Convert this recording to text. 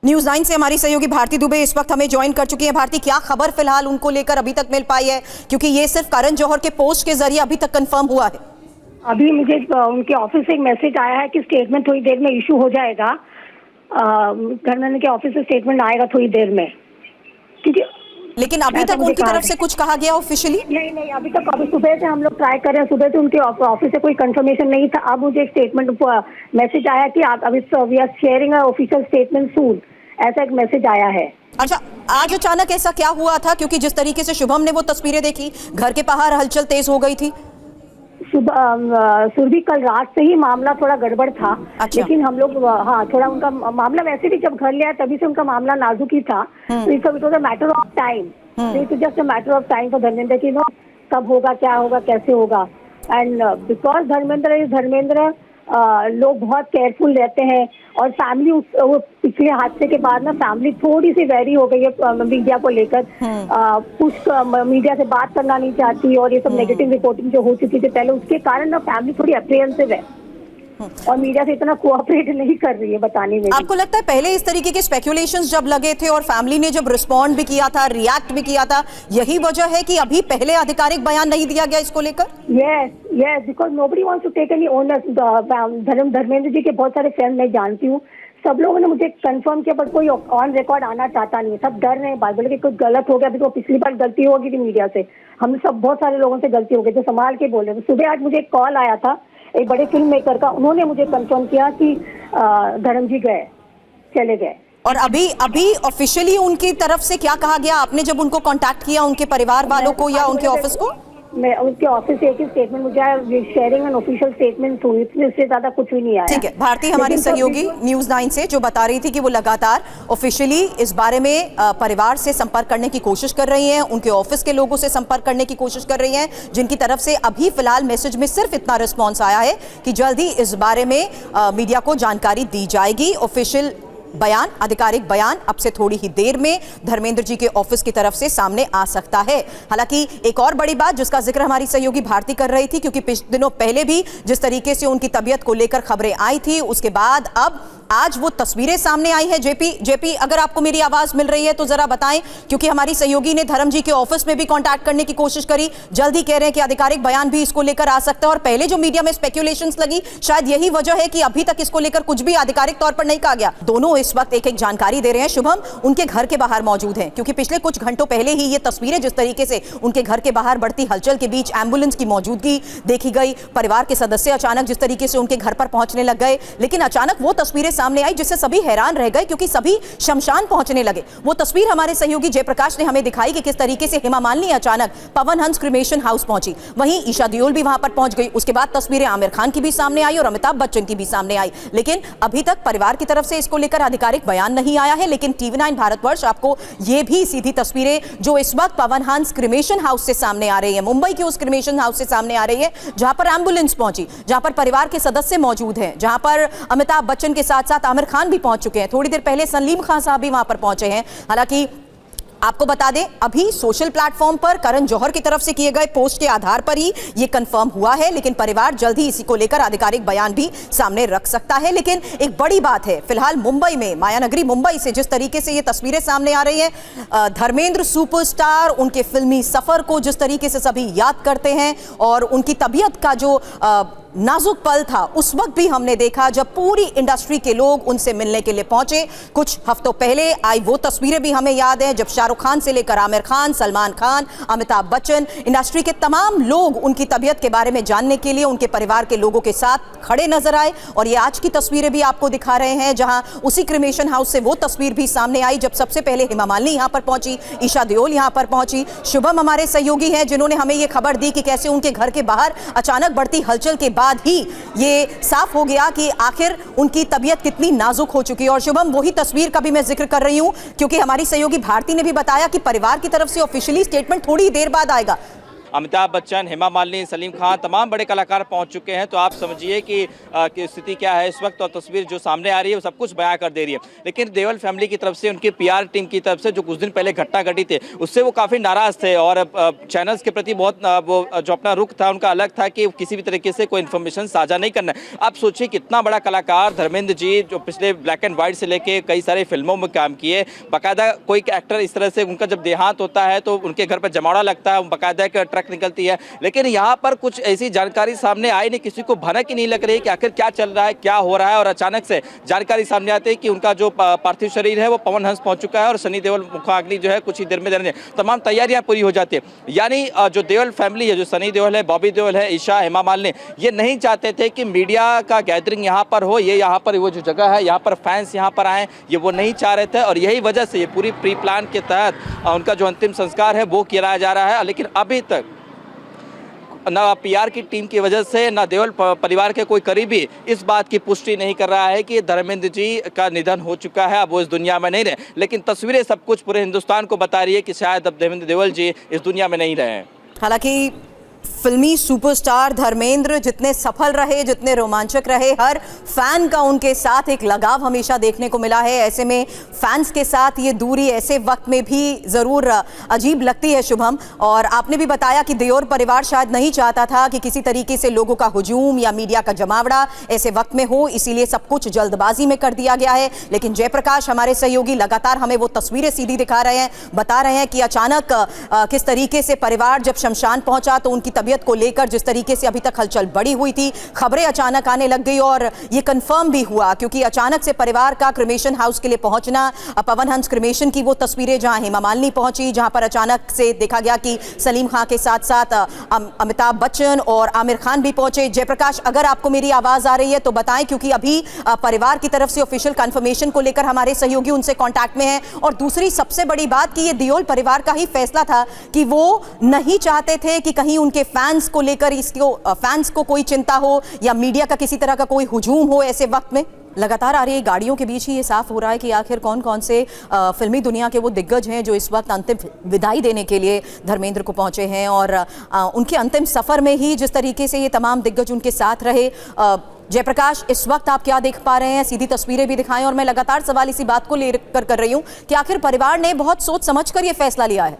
News 9 से हमारी सहयोगी भारती दुबे इस वक्त हमें ज्वाइन कर चुकी है। भारती, क्या खबर फिलहाल उनको लेकर अभी तक मिल पाई है, क्योंकि ये सिर्फ करण जौहर के पोस्ट के जरिए अभी तक कंफर्म हुआ है? अभी मुझे उनके ऑफिस से एक मैसेज आया है कि स्टेटमेंट थोड़ी देर में इशू हो जाएगा। धर्मेंद्र के ऑफिस से स्टेटमेंट आएगा थोड़ी देर में, क्योंकि लेकिन अभी तक उनकी तरफ से कुछ कहा गया ऑफिशियली? नहीं, अभी तक अभी सुबह से हम लोग ट्राई कर रहे हैं। सुबह से उनके ऑफिस से कोई कंफर्मेशन नहीं था। अब मुझे एक स्टेटमेंट मैसेज आया कि आप अभी we are sharing a official statement soon, ऐसा एक मैसेज आया है। अच्छा, आज अचानक ऐसा क्या हुआ था? क्योंकि जिस तरीके से शुभम ने वो तस्वीरें देखी, घर के बाहर हलचल तेज हो गई थी। सुरभि, कल रात से ही मामला थोड़ा गड़बड़ था। अच्छा। लेकिन हम लोग थोड़ा उनका मामला वैसे भी जब घर लिया तभी से उनका मामला नाजुक ही था। तो it was a matter of time, it just a matter of time for Dharmendra की कब होगा, क्या होगा, कैसे होगा। एंड बिकॉज धर्मेंद्र लोग बहुत केयरफुल रहते हैं और फैमिली वो पिछले हादसे के बाद ना फैमिली थोड़ी सी वेरी हो गई है मीडिया को लेकर। कुछ मीडिया से बात करना नहीं चाहती और ये सब नेगेटिव रिपोर्टिंग जो हो चुकी थी पहले, उसके कारण ना फैमिली थोड़ी अप्रिहेंसिव है और मीडिया से इतना कोऑपरेट नहीं कर रही है बताने में। आपको लगता है पहले इस तरीके के स्पेकुलेशंस जब लगे थे और फैमिली ने जब रिस्पॉन्ड भी किया था, रिएक्ट भी किया था, यही वजह है कि अभी पहले आधिकारिक बयान नहीं दिया गया इसको लेकर? Yes, because nobody wants to take any honours. Dharmendra ji के बहुत सारे फ्रेंड मैं जानती हूँ, सब लोगों ने मुझे कंफर्म किया, पर कोई ऑन रिकॉर्ड आना चाहता नहीं है। सब डर रहे हैं, बात बोले कि कुछ गलत हो गया। अभी तो पिछली बार गलती हो गई थी मीडिया से, हम सब बहुत सारे लोगों से गलती हो गई, जो संभाल के बोल रहे थे। सुबह आज मुझे एक कॉल आया था एक बड़े फिल्म मेकर का, उन्होंने मुझे कंफर्म किया कि धर्म जी चले गए। और अभी ऑफिशियली उनकी तरफ से क्या कहा गया? आपने जब उनको कांटेक्ट किया, उनके परिवार वालों को या उनके ऑफिस को? मैं उनके ऑफिस से एक ही स्टेटमेंट मुझे आया, शेयरिंग एन ऑफिशियल स्टेटमेंट हुई, इससे ज्यादा कुछ भी नहीं आया। ठीक है, भारती हमारी सहयोगी न्यूज़ 9 से जो बता रही थी कि वो लगातार ऑफिशियली इस बारे में परिवार से संपर्क करने की कोशिश कर रही हैं, उनके ऑफिस के लोगों से संपर्क करने की कोशिश कर रही हैं, जिनकी तरफ से अभी फिलहाल मैसेज में सिर्फ इतना रिस्पॉन्स आया है कि जल्द ही इस बारे में मीडिया को जानकारी दी जाएगी। ऑफिशियल बयान, आधिकारिक बयान अब से थोड़ी ही देर में धर्मेंद्र जी के ऑफिस की तरफ से सामने आ सकता है। हालांकि एक और बड़ी बात जिसका जिक्र हमारी सहयोगी भारती कर रही थी, क्योंकि कुछ दिनों पहले भी जिस तरीके से उनकी तबीयत को लेकर खबरें आई थी, उसके बाद अब आज वो तस्वीरें सामने आई है। जेपी, अगर आपको मेरी आवाज मिल रही है तो जरा बताएं, क्योंकि हमारी सहयोगी ने धर्म जी के ऑफिस में भी कांटेक्ट करने की कोशिश करी। जल्द ही कह रहे हैं कि आधिकारिक बयान भी इसको लेकर आ सकता है। और पहले जो मीडिया में स्पेकुलेशंस लगी, शायद यही वजह है कि अभी तक इसको लेकर कुछ भी आधिकारिक तौर पर नहीं कहा गया। दोनों इस वक्त एक जानकारी दे रहे हैं। शुभम उनके घर के बाहर मौजूद हैं, क्योंकि पिछले कुछ घंटों पहले ही ये तस्वीरें जिस तरीके से उनके घर के बाहर बढ़ती हलचल के बीच एम्बुलेंस की मौजूदगी देखी गई, परिवार के सदस्य अचानक जिस तरीके से उनके घर पर पहुंचने लग गए, लेकिन अचानक वो तस्वीरें सामने आई जिससे सभी हैरान रह गए, क्योंकि सभी शमशान पहुंचने लगे। वो तस्वीर हमारे सहयोगी जयप्रकाश ने हमें दिखाई कि किस तरीके से हेमा मालिनी अचानक पवन हंस क्रिमेशन हाउस पहुंची, वहीं ईशा देओल भी वहां पर पहुंच गई। उसके बाद तस्वीरें आमिर खान की भी सामने आई और अमिताभ बच्चन की भी सामने आई, लेकिन अभी तक परिवार की तरफ से इसको लेकर आधिकारिक बयान नहीं आया है। लेकिन TV9 भारतवर्ष आपको ये भी सीधी तस्वीरें जो इस वक्त पवन हंस क्रिमेशन हाउस से सामने आ रही है, मुंबई के उस क्रिमेशन हाउस से सामने आ रही है, जहां पर एम्बुलेंस पहुंची, जहां पर परिवार के सदस्य मौजूद हैं, जहां पर अमिताभ बच्चन के साथ साथ आमिर खान भी पहुंच चुके हैं। थोड़ी देर पहले सलीम खान साहब भी वहां पर पहुंचे हैं। हालांकि आपको बता दें, अभी सोशल प्लेटफॉर्म पर करण जौहर की तरफ से किए गए पोस्ट के आधार पर ही ये कंफर्म हुआ है, लेकिन परिवार जल्द ही इसी को लेकर आधिकारिक बयान भी सामने रख सकता है। लेकिन एक बड़ी बात है, फिलहाल मुंबई में, मायानगरी मुंबई से जिस तरीके से ये तस्वीरें सामने आ रही हैं, धर्मेंद्र सुपरस्टार, उनके फिल्मी सफर को जिस तरीके से सभी याद करते हैं और उनकी तबीयत का जो नाजुक पल था, उस वक्त भी हमने देखा जब पूरी इंडस्ट्री के लोग उनसे मिलने के लिए पहुंचे। कुछ हफ्तों पहले आई वो तस्वीरें भी हमें याद है जब शाहरुख खान से लेकर आमिर खान, सलमान खान, अमिताभ बच्चन, इंडस्ट्री के तमाम लोग उनकी तबीयत के बारे में जानने के लिए उनके परिवार के लोगों के साथ खड़े नजर आए। और ये आज की तस्वीरें भी आपको दिखा रहे हैं, जहां उसी क्रिमेशन हाउस से वो तस्वीर भी सामने आई जब सबसे पहले हेमा मालिनी यहां पर पहुंची, ईशा देओल यहां पर पहुंची। शुभम हमारे सहयोगी हैं जिन्होंने हमें ये खबर दी कि कैसे उनके घर के बाहर अचानक बढ़ती हलचल के बाद ही ये साफ हो गया कि आखिर उनकी तबीयत कितनी नाजुक हो चुकी है। और शुभम, वही तस्वीर का भी मैं जिक्र कर रही हूं, क्योंकि हमारी सहयोगी भारती ने भी बताया कि परिवार की तरफ से ऑफिशियली स्टेटमेंट थोड़ी देर बाद आएगा। अमिताभ बच्चन, हेमा मालिनी, सलीम खान, तमाम बड़े कलाकार पहुंच चुके हैं। तो आप समझिए कि स्थिति क्या है इस वक्त, और तस्वीर जो सामने आ रही है वो सब कुछ बयां कर दे रही है। लेकिन देओल फैमिली की तरफ से, उनकी पीआर टीम की तरफ से जो कुछ दिन पहले घटना घटी थी उससे वो काफ़ी नाराज़ थे, और चैनल्स के प्रति बहुत वो जो अपना रुख था उनका अलग था कि किसी भी तरीके से कोई इन्फॉर्मेशन साझा नहीं करना है। आप सोचिए कितना बड़ा कलाकार धर्मेंद्र जी, जो पिछले ब्लैक एंड व्हाइट से लेके कई सारे फिल्मों में काम किए, बाकायदा कोई एक्टर इस तरह से उनका जब देहांत होता है तो उनके घर पर जमावड़ा लगता है, बाकायदा एक ट्रक निकलती है। लेकिन यहाँ पर कुछ ऐसी जानकारी सामने आई नहीं, किसी को भनक ही नहीं लग रही कि आखिर क्या चल रहा है, क्या हो रहा है, और अचानक से जानकारी सामने आती है कि उनका जो पार्थिव शरीर है वो पवन हंस पहुंच चुका है, और सनी देओल मुखाग्नि जो है कुछ ही देर में तमाम तैयारियां पूरी हो जाती है। यानी जो देओल फैमिली है, जो सनी देओल है, बॉबी देओल है, ईशा, हेमा मालिनी, ये नहीं चाहते थे कि मीडिया का गैदरिंग यहाँ पर हो, ये यहाँ पर वो जो जगह है यहाँ पर फैंस यहाँ पर आए, ये वो नहीं चाह रहे थे, और यही वजह से ये पूरी प्री प्लान के तहत उनका जो अंतिम संस्कार है वो किया जा रहा है। लेकिन अभी तक ना पीआर की टीम की वजह से ना देओल परिवार के कोई करीबी इस बात की पुष्टि नहीं कर रहा है कि धर्मेंद्र जी का निधन हो चुका है, अब वो इस दुनिया में नहीं रहे। लेकिन तस्वीरें सब कुछ पूरे हिंदुस्तान को बता रही है कि शायद अब धर्मेंद्र देओल जी इस दुनिया में नहीं रहे हैं। हालांकि फिल्मी सुपरस्टार धर्मेंद्र जितने सफल रहे, जितने रोमांचक रहे, हर फैन का उनके साथ एक लगाव हमेशा देखने को मिला है। ऐसे में फैंस के साथ ये दूरी ऐसे वक्त में भी ज़रूर अजीब लगती है शुभम। और आपने भी बताया कि देओल परिवार शायद नहीं चाहता था कि किसी तरीके से लोगों का हुजूम या मीडिया का जमावड़ा ऐसे वक्त में हो, इसीलिए सब कुछ जल्दबाजी में कर दिया गया है। लेकिन जयप्रकाश हमारे सहयोगी लगातार हमें वो तस्वीरें सीधी दिखा रहे हैं, बता रहे हैं कि अचानक किस तरीके से परिवार जब शमशान पहुंचा तो उनकी तबीयत को लेकर जिस तरीके से अभी तक हलचल बढ़ी हुई थी, खबरें अचानक आने लग गई, और ये कंफर्म भी हुआ क्योंकि अचानक से परिवार का क्रिमेशन हाउस के लिए पहुंचना, पवन हंस क्रिमेशन की वो तस्वीरें जहां हेमा मालिनी पहुंची, जहां पर अचानक से देखा गया कि सलीम खान के साथ साथ अमिताभ बच्चन और आमिर खान भी पहुंचे। जयप्रकाश, अगर आपको मेरी आवाज आ रही है तो बताएं, क्योंकि अभी परिवार की तरफ से ऑफिशियल कंफर्मेशन को लेकर हमारे सहयोगी उनसे कांटेक्ट में हैं। और दूसरी सबसे बड़ी बात कि ये देओल परिवार का ही फैसला था कि वो नहीं चाहते थे कि कहीं उनके फैंस को लेकर फैंस को कोई चिंता हो या मीडिया का किसी तरह का कोई हुजूम हो। ऐसे वक्त में लगातार आ रही गाड़ियों के बीच ही ये साफ हो रहा है कि आखिर कौन कौन से फिल्मी दुनिया के वो दिग्गज हैं जो इस वक्त अंतिम विदाई देने के लिए धर्मेंद्र को पहुंचे हैं, और उनके अंतिम सफर में ही जिस तरीके से ये तमाम दिग्गज उनके साथ रहे। जयप्रकाश, इस वक्त आप क्या देख पा रहे हैं? सीधी तस्वीरें भी दिखाएं, और मैं लगातार सवाल इसी बात को लेकर कर रही हूं कि आखिर परिवार ने बहुत सोच समझ कर ये फैसला लिया है।